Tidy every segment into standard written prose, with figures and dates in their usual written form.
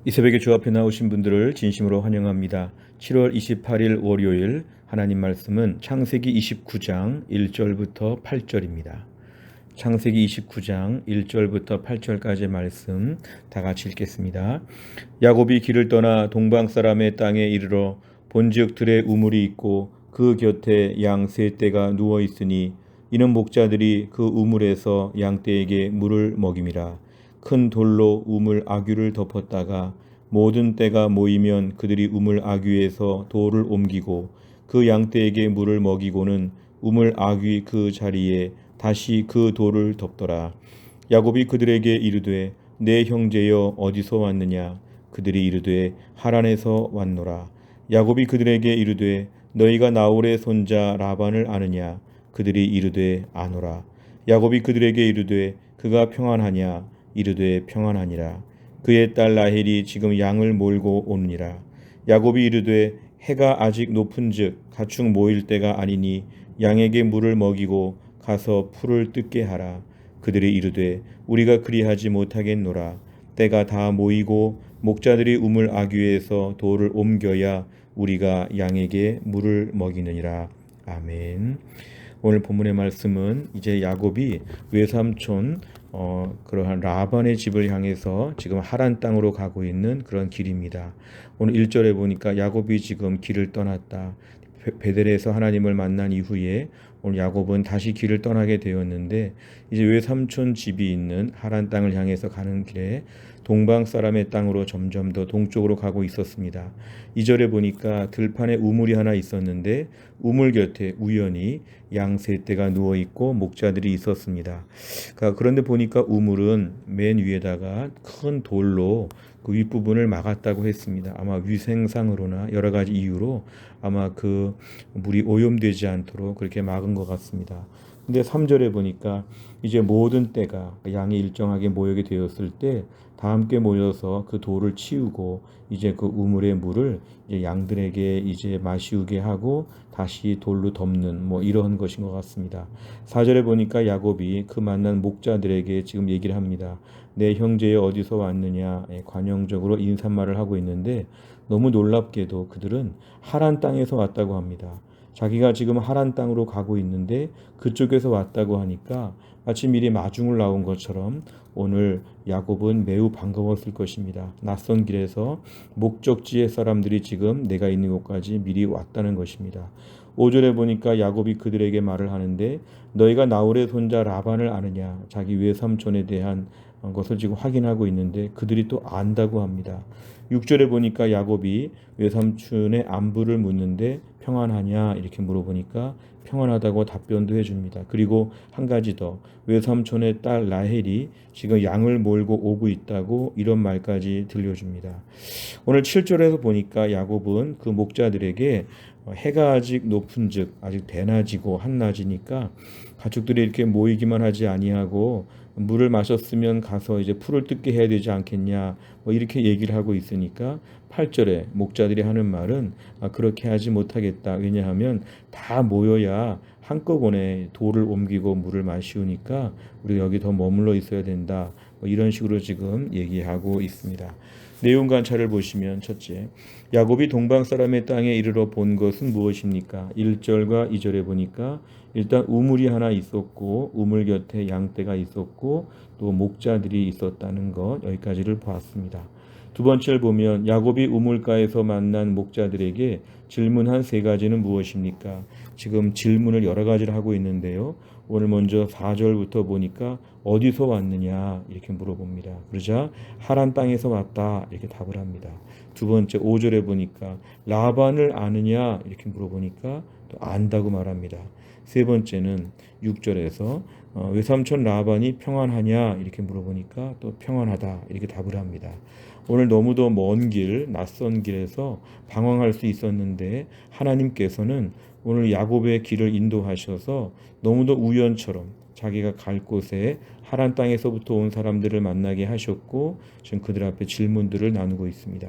이 새벽에 주 앞에 나오신 분들을 진심으로 환영합니다. 7월 28일 월요일 하나님 말씀은 창세기 29장 1절부터 8절입니다. 창세기 29장 1절부터 8절까지의 말씀 다 같이 읽겠습니다. 야곱이 길을 떠나 동방 사람의 땅에 이르러 본즉 들에 우물이 있고 그 곁에 양 세 떼가 누워 있으니 이는 목자들이 그 우물에서 양 떼에게 물을 먹임이라. 큰 돌로 우물 아귀를 덮었다가 모든 떼가 모이면 그들이 우물 아귀에서 돌을 옮기고 그 양떼에게 물을 먹이고는 우물 아귀 그 자리에 다시 그 돌을 덮더라. 야곱이 그들에게 이르되 내 형제여 어디서 왔느냐? 그들이 이르되 하란에서 왔노라. 야곱이 그들에게 이르되 너희가 나홀의 손자 라반을 아느냐? 그들이 이르되 아노라. 야곱이 그들에게 이르되 그가 평안하냐? 이르되 평안하니라. 그의 딸 라헬이 지금 양을 몰고 오느니라. 야곱이 이르되 해가 아직 높은즉 가축 모일 때가 아니니 양에게 물을 먹이고 가서 풀을 뜯게 하라. 그들이 이르되 우리가 그리하지 못하겠노라. 때가 다 모이고 목자들이 우물 아귀에서 돌을 옮겨야 우리가 양에게 물을 먹이느니라. 아멘. 오늘 본문의 말씀은 이제 야곱이 외삼촌 그러한 라반의 집을 향해서 지금 하란 땅으로 가고 있는 그런 길입니다. 오늘 1절에 보니까 야곱이 지금 길을 떠났다. 베델에서 하나님을 만난 이후에 오늘 야곱은 다시 길을 떠나게 되었는데 이제 외삼촌 집이 있는 하란 땅을 향해서 가는 길에 동방 사람의 땅으로 점점 더 동쪽으로 가고 있었습니다. 2절에 보니까 들판에 우물이 하나 있었는데 우물 곁에 우연히 양 세 떼가 누워 있고 목자들이 있었습니다. 그런데 보니까 우물은 맨 위에다가 큰 돌로 그 윗부분을 막았다고 했습니다. 아마 위생상으로나 여러 가지 이유로 아마 그 물이 오염되지 않도록 그렇게 막은 것 같습니다. 근데 3절에 보니까 이제 모든 떼가 양이 일정하게 모이게 되었을 때 다 함께 모여서 그 돌을 치우고 이제 그 우물의 물을 이제 양들에게 이제 마시우게 하고 다시 돌로 덮는 이런 것인 것 같습니다. 4절에 보니까 야곱이 그 만난 목자들에게 지금 얘기를 합니다. 내 형제여 어디서 왔느냐? 관용적으로 인사말을 하고 있는데 너무 놀랍게도 그들은 하란 땅에서 왔다고 합니다. 자기가 지금 하란 땅으로 가고 있는데 그쪽에서 왔다고 하니까 마치 미리 마중을 나온 것처럼 오늘 야곱은 매우 반가웠을 것입니다. 낯선 길에서 목적지의 사람들이 지금 내가 있는 곳까지 미리 왔다는 것입니다. 5절에 보니까 야곱이 그들에게 말을 하는데 너희가 나홀의 손자 라반을 아느냐? 자기 외삼촌에 대한 것을 지금 확인하고 있는데 그들이 또 안다고 합니다. 6절에 보니까 야곱이 외삼촌의 안부를 묻는데 평안하냐 이렇게 물어보니까 평안하다고 답변도 해줍니다. 그리고 한 가지 더 외삼촌의 딸 라헬이 지금 양을 몰고 오고 있다고 이런 말까지 들려줍니다. 오늘 7절에서 보니까 야곱은 그 목자들에게 해가 아직 높은즉 아직 대낮이고 한낮이니까 가축들이 이렇게 모이기만 하지 아니하고 물을 마셨으면 가서 이제 풀을 뜯게 해야 되지 않겠냐 이렇게 얘기를 하고 있으니까 8절에 목자들이 하는 말은 그렇게 하지 못하겠다. 왜냐하면 다 모여야 한꺼번에 돌을 옮기고 물을 마시우니까 우리 여기 더 머물러 있어야 된다. 이런 식으로 지금 얘기하고 있습니다. 내용 관찰을 보시면 첫째, 야곱이 동방 사람의 땅에 이르러 본 것은 무엇입니까? 1절과 2절에 보니까 일단 우물이 하나 있었고 우물 곁에 양떼가 있었고 또 목자들이 있었다는 것 여기까지를 보았습니다. 두 번째를 보면 야곱이 우물가에서 만난 목자들에게 질문한 세 가지는 무엇입니까? 지금 질문을 여러 가지를 하고 있는데요. 오늘 먼저 4절부터 보니까 어디서 왔느냐 이렇게 물어봅니다. 그러자 하란 땅에서 왔다 이렇게 답을 합니다. 두 번째 5절에 보니까 라반을 아느냐 이렇게 물어보니까 또 안다고 말합니다. 세 번째는 6절에서 외삼촌 라반이 평안하냐 이렇게 물어보니까 또 평안하다 이렇게 답을 합니다. 오늘 너무도 먼 길, 낯선 길에서 방황할 수 있었는데 하나님께서는 오늘 야곱의 길을 인도하셔서 너무도 우연처럼 자기가 갈 곳에 하란 땅에서부터 온 사람들을 만나게 하셨고 지금 그들 앞에 질문들을 나누고 있습니다.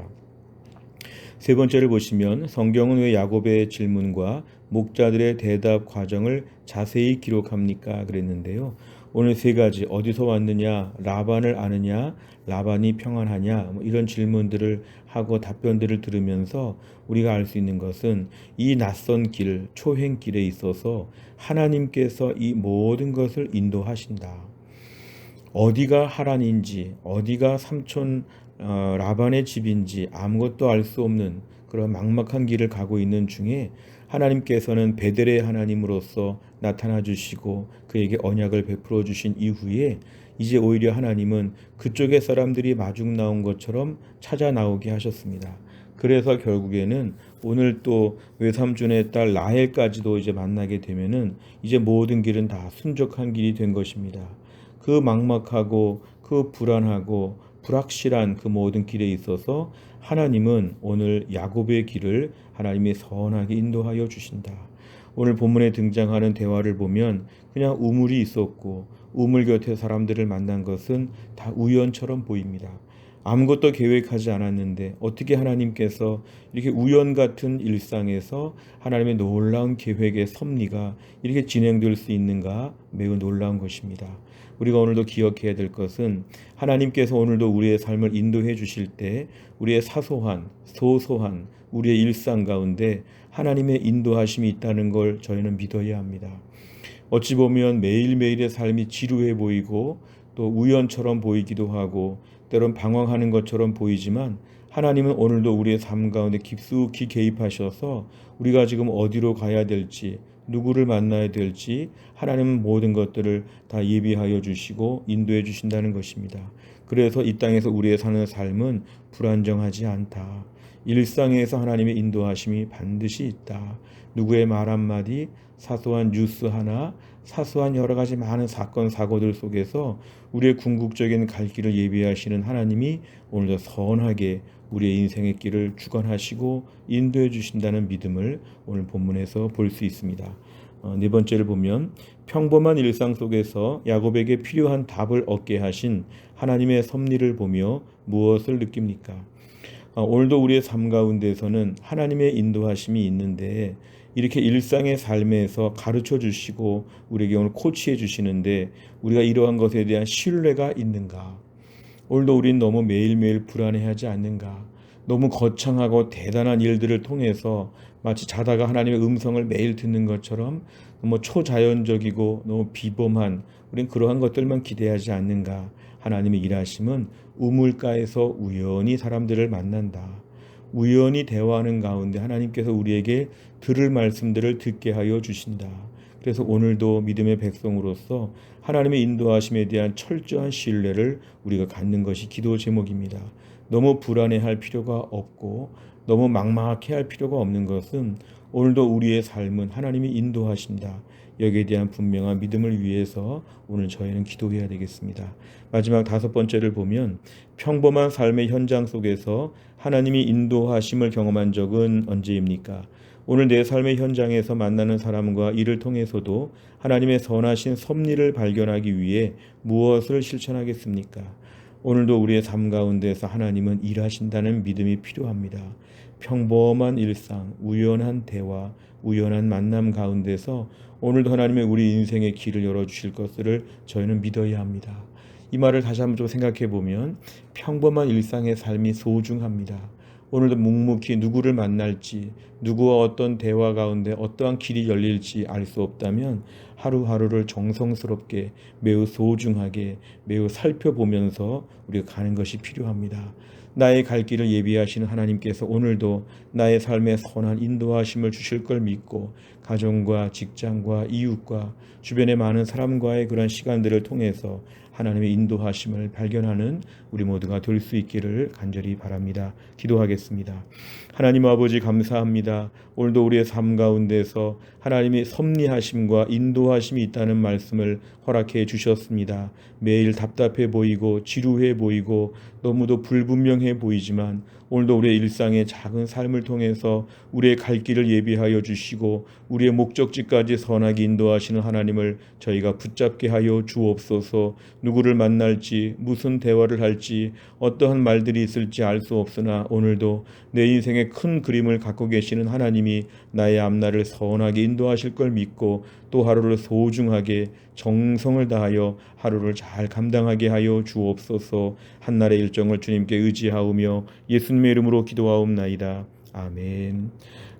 세 번째를 보시면 성경은 왜 야곱의 질문과 목자들의 대답 과정을 자세히 기록합니까? 그랬는데요. 오늘 세 가지 어디서 왔느냐, 라반을 아느냐, 라반이 평안하냐? 뭐 이런 질문들을 하고 답변들을 들으면서 우리가 알 수 있는 것은 이 낯선 길, 초행길에 있어서 하나님께서 이 모든 것을 인도하신다. 어디가 하란인지, 어디가 삼촌 라반의 집인지 아무것도 알 수 없는 그런 막막한 길을 가고 있는 중에 하나님께서는 베델의 하나님으로서 나타나 주시고 그에게 언약을 베풀어 주신 이후에 이제 오히려 하나님은 그쪽의 사람들이 마중 나온 것처럼 찾아 나오게 하셨습니다. 그래서 결국에는 오늘 또 외삼촌의 딸 라헬까지도 이제 만나게 되면은 이제 모든 길은 다 순적한 길이 된 것입니다. 그 막막하고 그 불안하고 불확실한 그 모든 길에 있어서 하나님은 오늘 야곱의 길을 하나님이 선하게 인도하여 주신다. 오늘 본문에 등장하는 대화를 보면 그냥 우물이 있었고 우물 곁에 사람들을 만난 것은 다 우연처럼 보입니다. 아무것도 계획하지 않았는데 어떻게 하나님께서 이렇게 우연 같은 일상에서 하나님의 놀라운 계획의 섭리가 이렇게 진행될 수 있는가 매우 놀라운 것입니다. 우리가 오늘도 기억해야 될 것은 하나님께서 오늘도 우리의 삶을 인도해 주실 때 우리의 사소한, 소소한 우리의 일상 가운데 하나님의 인도하심이 있다는 걸 저희는 믿어야 합니다. 어찌 보면 매일매일의 삶이 지루해 보이고 또 우연처럼 보이기도 하고 때론 방황하는 것처럼 보이지만 하나님은 오늘도 우리의 삶 가운데 깊숙이 개입하셔서 우리가 지금 어디로 가야 될지 누구를 만나야 될지 하나님은 모든 것들을 다 예비하여 주시고 인도해 주신다는 것입니다. 그래서 이 땅에서 우리의 사는 삶은 불안정하지 않다. 일상에서 하나님의 인도하심이 반드시 있다. 누구의 말 한마디, 사소한 뉴스 하나, 사소한 여러 가지 많은 사건 사고들 속에서 우리의 궁극적인 갈 길을 예비하시는 하나님이 오늘도 선하게 우리의 인생의 길을 주관하시고 인도해 주신다는 믿음을 오늘 본문에서 볼 수 있습니다. 네 번째를 보면 평범한 일상 속에서 야곱에게 필요한 답을 얻게 하신 하나님의 섭리를 보며 무엇을 느낍니까? 오늘도 우리의 삶 가운데서는 하나님의 인도하심이 있는데 이렇게 일상의 삶에서 가르쳐 주시고 우리에게 오늘 코치해 주시는데 우리가 이러한 것에 대한 신뢰가 있는가? 오늘도 우린 너무 매일매일 불안해하지 않는가? 너무 거창하고 대단한 일들을 통해서 마치 자다가 하나님의 음성을 매일 듣는 것처럼 너무 초자연적이고 너무 비범한 우린 그러한 것들만 기대하지 않는가? 하나님의 일하심은 우물가에서 우연히 사람들을 만난다. 우연히 대화하는 가운데 하나님께서 우리에게 들을 말씀들을 듣게 하여 주신다. 그래서 오늘도 믿음의 백성으로서 하나님의 인도하심에 대한 철저한 신뢰를 우리가 갖는 것이 기도 제목입니다. 너무 불안해할 필요가 없고 너무 막막해할 필요가 없는 것은 오늘도 우리의 삶은 하나님이 인도하신다. 여기에 대한 분명한 믿음을 위해서 오늘 저희는 기도해야 되겠습니다. 마지막 다섯 번째를 보면 평범한 삶의 현장 속에서 하나님이 인도하심을 경험한 적은 언제입니까? 오늘 내 삶의 현장에서 만나는 사람과 일을 통해서도 하나님의 선하신 섭리를 발견하기 위해 무엇을 실천하겠습니까? 오늘도 우리의 삶 가운데서 하나님은 일하신다는 믿음이 필요합니다. 평범한 일상, 우연한 대화, 우연한 만남 가운데서 오늘도 하나님의 우리 인생의 길을 열어주실 것을 저희는 믿어야 합니다. 이 말을 다시 한번 좀 생각해 보면 평범한 일상의 삶이 소중합니다. 오늘도 묵묵히 누구를 만날지, 누구와 어떤 대화 가운데 어떠한 길이 열릴지 알 수 없다면 하루하루를 정성스럽게 매우 소중하게 매우 살펴보면서 우리가 가는 것이 필요합니다. 나의 갈 길을 예비하시는 하나님께서 오늘도 나의 삶에 선한 인도하심을 주실 걸 믿고 가정과 직장과 이웃과 주변의 많은 사람과의 그런 시간들을 통해서 하나님의 인도하심을 발견하는 우리 모두가 될 수 있기를 간절히 바랍니다. 기도하겠습니다. 하나님 아버지 감사합니다. 오늘도 우리의 삶 가운데서 하나님의 섭리하심과 인도하심이 있다는 말씀을 허락해 주셨습니다. 매일 답답해 보이고 지루해 보이고 너무도 불분명해 보이지만 오늘도 우리의 일상의 작은 삶을 통해서 우리의 갈 길을 예비하여 주시고 우리의 목적지까지 선하게 인도하시는 하나님을 저희가 붙잡게 하여 주옵소서. 누구를 만날지, 무슨 대화를 할지, 어떠한 말들이 있을지 알 수 없으나 오늘도 내 인생의 큰 그림을 갖고 계시는 하나님이 나의 앞날을 선하게 인도하실 걸 믿고 또 하루를 소중하게 정성을 다하여 하루를 잘 감당하게 하여 주옵소서. 한날의 일정을 주님께 의지하오며 예수님의 이름으로 기도하옵나이다. 아멘.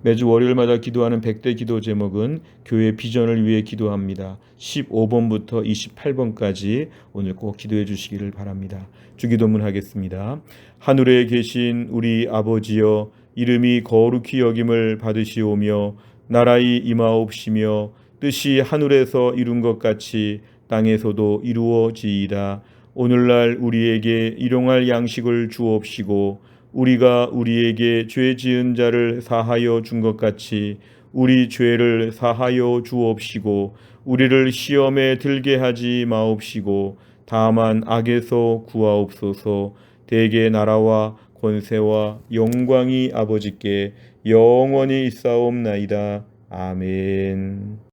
매주 월요일마다 기도하는 100대 기도 제목은 교회 비전을 위해 기도합니다. 15번부터 28번까지 오늘 꼭 기도해 주시기를 바랍니다. 주기도문 하겠습니다. 하늘에 계신 우리 아버지여, 이름이 거룩히 여김을 받으시오며 나라의 임하옵시며 뜻이 하늘에서 이룬 것 같이 땅에서도 이루어지이다. 오늘날 우리에게 일용할 양식을 주옵시고 우리가 우리에게 죄 지은 자를 사하여 준 것 같이 우리 죄를 사하여 주옵시고 우리를 시험에 들게 하지 마옵시고 다만 악에서 구하옵소서. 대개 나라와 권세와 영광이 아버지께 영원히 있사옵나이다. 아멘.